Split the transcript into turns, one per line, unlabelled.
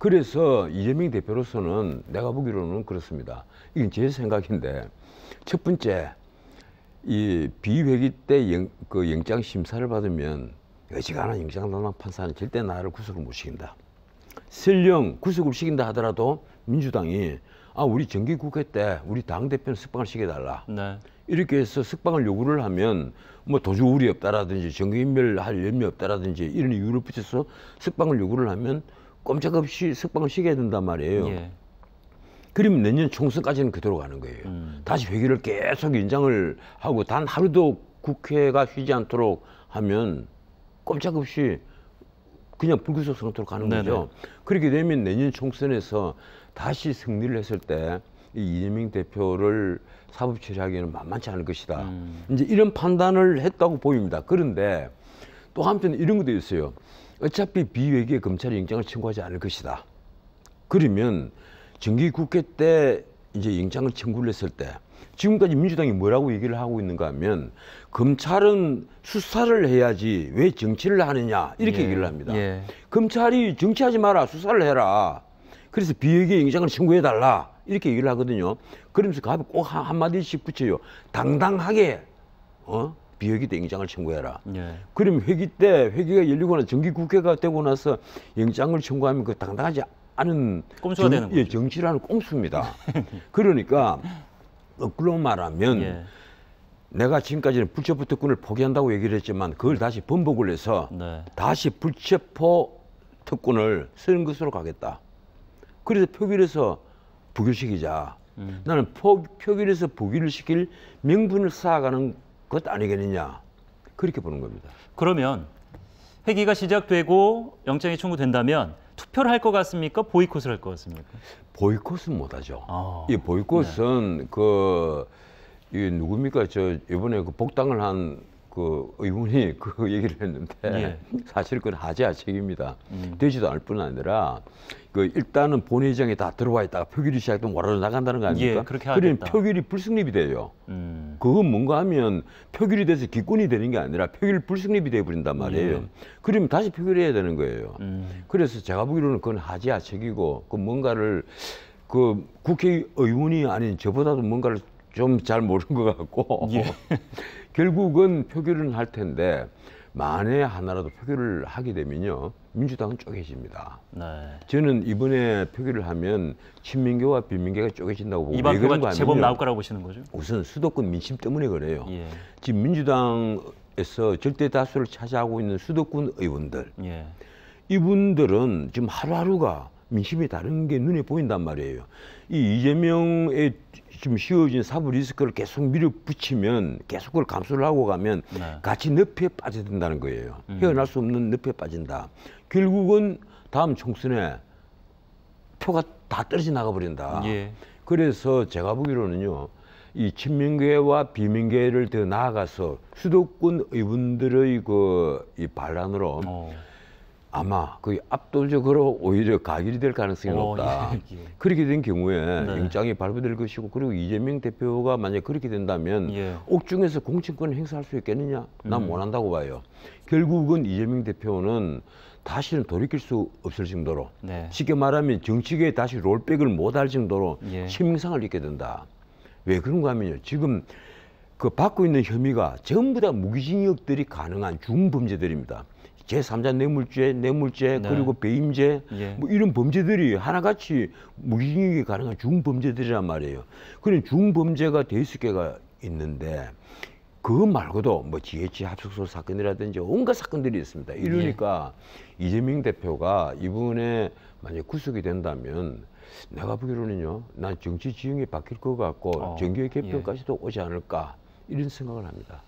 그래서 이재명 대표로서는 내가 보기로는 그렇습니다. 이건 제 생각인데 첫 번째 이 비회기 때 영장 심사를 받으면 어지간한 영장 담당 판사는 절대 나를 구속을 못 시킨다. 설령 구속을 시킨다 하더라도 민주당이 우리 정기국회 때 우리 당대표는 석방을 시켜달라. 네. 이렇게 해서 석방을 요구를 하면 뭐 도주 우려 없다라든지 정기인멸할 염려 없다라든지 이런 이유를 붙여서 석방을 요구를 하면 꼼짝없이 석방을 시켜야 된단 말이에요. 예. 그러면 내년 총선까지는 그대로 가는 거예요. 다시 회기를 계속 연장을 하고 단 하루도 국회가 쉬지 않도록 하면 꼼짝없이 그냥 불구속 상태로 가는 거죠. 그렇게 되면 내년 총선에서 다시 승리를 했을 때 이 이재명 대표를 사법 처리하기에는 만만치 않을 것이다. 이제 이런 판단을 했다고 보입니다. 그런데 또 한편 이런 것도 있어요. 어차피 비회기에 검찰이 영장을 청구하지 않을 것이다. 그러면 정기국회 때 이제 영장을 청구를 했을 때 지금까지 민주당이 뭐라고 얘기를 하고 있는가 하면 검찰은 수사를 해야지 왜 정치를 하느냐 이렇게 얘기를 합니다. 검찰이 정치하지 마라, 수사를 해라. 그래서 비회기에 영장을 청구해달라 이렇게 얘기를 하거든요. 그러면서 꼭 한마디씩 붙여요. 당당하게 비회기 때 영장을 청구해라. 그럼 회기 때 회기가 열리거나 정기국회가 되고 나서 영장을 청구하면 그 당당하지 않은
꼼수가 되는 거죠.
정치라는 꼼수입니다. 그러니까 거꾸로 말하면 내가 지금까지는 불체포 특권을 포기한다고 얘기를 했지만 그걸 다시 번복을 해서 다시 불체포 특권을 쓰는 것으로 가겠다. 그래서 표결해서 부결시키자. 나는 표결해서 부결을 시킬 명분을 쌓아가는 것 아니겠느냐. 그렇게 보는 겁니다.
그러면 회기가 시작되고 영장이 청구된다면 투표를 할 것 같습니까? 보이콧을 할 것 같습니까?
보이콧은 못하죠. 이 보이콧은 이 누굽니까? 이번에 복당을 한 의원이 그 얘기를 했는데 사실 그건 하재하책입니다. 되지도 않을 뿐 아니라 일단은 본회의장에 다 들어와 있다가 표결이 시작되면 와르르 나간다는 거 아닙니까? 그러면 표결이 불성립이 돼요. 그건 뭔가 하면 표결이 돼서 기권이 되는 게 아니라 표결 불성립이 돼버린단 말이에요. 그러면 다시 표결해야 되는 거예요. 그래서 제가 보기로는 그건 하재하책이고 뭔가를 국회의원이 아닌 저보다도 뭔가를 좀 잘 모르는 것 같고 결국은 표결은 할 텐데 만에 하나라도 표결을 하게 되면요 민주당은 쪼개집니다. 저는 이번에 표결을 하면 친민계와 비민계가 쪼개진다고 보고
이번 표가 제법 나올 거라고 보시는 거죠?
우선 수도권 민심 때문에 그래요. 지금 민주당에서 절대 다수를 차지하고 있는 수도권 의원들 이분들은 지금 하루하루가 민심이 다른 게 눈에 보인단 말이에요. 이 이재명의 지금 씌워진 사법 리스크를 계속 밀어붙이면 계속 그걸 감수를 하고 가면 같이 늪에 빠져든다는 거예요. 헤어날 수 없는 늪에 빠진다. 결국은 다음 총선에 표가 다 떨어져 나가버린다. 그래서 제가 보기로는요. 이 친민계와 비민계를 더 나아가서 수도권 의원들의 이 반란으로 아마 압도적으로 오히려 가결이 될 가능성이 높다. 그렇게 된 경우에 영장이 발부될 것이고 그리고 이재명 대표가 만약 그렇게 된다면 옥중에서 공천권을 행사할 수 있겠느냐? 난 못한다고 봐요. 결국은 이재명 대표는 다시는 돌이킬 수 없을 정도로 쉽게 말하면 정치계에 다시 롤백을 못할 정도로 신명상을 입게 된다. 왜 그런가 하면요. 지금 받고 있는 혐의가 전부 다 무기징역들이 가능한 중범죄들입니다. 제3자 뇌물죄, 그리고 배임죄, 뭐 이런 범죄들이 하나같이 무기징역이 가능한 중범죄들이란 말이에요. 그런 중범죄가 대여섯 개가 있는데 그것 말고도 뭐 GH 합숙소 사건이라든지 온갖 사건들이 있습니다. 이러니까 이재명 대표가 이번에 만약 구속이 된다면 내가 보기로는요, 난 정치 지형이 바뀔 것 같고 정계 개편까지도 오지 않을까 이런 생각을 합니다.